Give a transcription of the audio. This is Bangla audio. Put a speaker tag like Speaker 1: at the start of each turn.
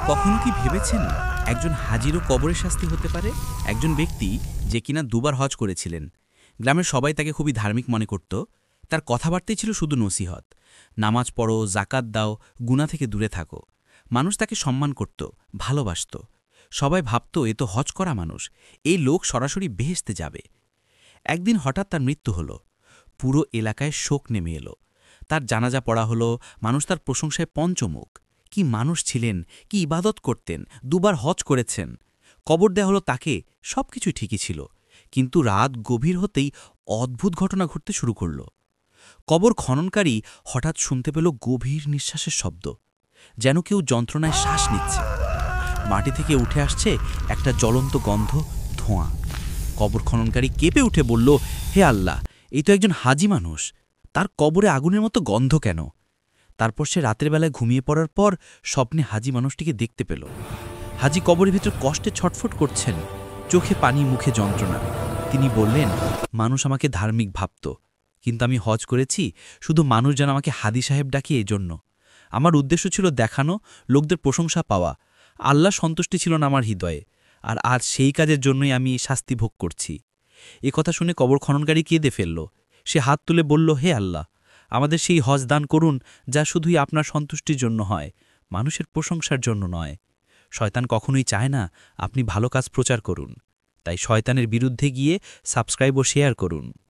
Speaker 1: কখনো কি ভেবেছেন একজন হাজিরও কবরের শাস্তি হতে পারে? একজন ব্যক্তি যে কিনা দুবার হজ করেছিলেন, গ্রামের সবাই তাকে খুবই ধার্মিক মনে করত। তার কথাবার্তাই ছিল শুধু নসিহত, নামাজ পড়ো, জাকাত দাও, গুনাহ থেকে দূরে থাকো। মানুষ তাকে সম্মান করত, ভালোবাসত। সবাই ভাবত এ তো হজ করা মানুষ, এই লোক সরাসরি বেহেশতে যাবে। একদিন হঠাৎ তার মৃত্যু হলো। পুরো এলাকায় শোক নেমে এলো। তার জানাজা পড়া হলো, মানুষ তার প্রশংসায় পঞ্চমুখ। কি মানুষ ছিলেন, কি ইবাদত করতেন, দুবার হজ করেছেন। কবর দেয়া হলো তাকে, সবকিছু ঠিকই ছিল। কিন্তু রাত গভীর হতেই অদ্ভুত ঘটনা ঘটতে শুরু করল। কবর খননকারী হঠাৎ শুনতে পেল গভীর নিঃশ্বাসের শব্দ, যেন কেউ যন্ত্রণায় শ্বাস নিচ্ছে। মাটি থেকে উঠে আসছে একটা জ্বলন্ত গন্ধ, ধোঁয়া। কবর খননকারী কেঁপে উঠে বলল, হে আল্লাহ, এই তো একজন হাজি মানুষ, তার কবরে আগুনের মতো গন্ধ কেন? তারপর সে রাতের বেলায় ঘুমিয়ে পড়ার পর স্বপ্নে হাজি মানুষটিকে দেখতে পেল। হাজি কবরের ভিতর কষ্টে ছটফট করছেন, চোখে পানি, মুখে যন্ত্রণা। তিনি বললেন, মানুষ আমাকে ধার্মিক ভাবত, কিন্তু আমি হজ করেছি শুধু মানুষ যেন আমাকে হাদি সাহেব ডাকি এই জন্য। আমার উদ্দেশ্য ছিল দেখানো, লোকদের প্রশংসা পাওয়া। আল্লাহ সন্তুষ্টি ছিল না আমার হৃদয়ে, আর আজ সেই কাজের জন্যই আমি শাস্তি ভোগ করছি। এ কথা শুনে কবর খননকারী কেঁদে ফেলল। সে হাত তুলে বলল, হে আল্লাহ, আমাদের সেই হজ দান করুন যা শুধুই আপনার সন্তুষ্টির জন্য হয়, মানুষের প্রশংসার জন্য নয়। শয়তান কখনোই চায় না আপনি ভালো কাজ প্রচার করুন, তাই শয়তানের বিরুদ্ধে গিয়ে সাবস্ক্রাইব ও শেয়ার করুন।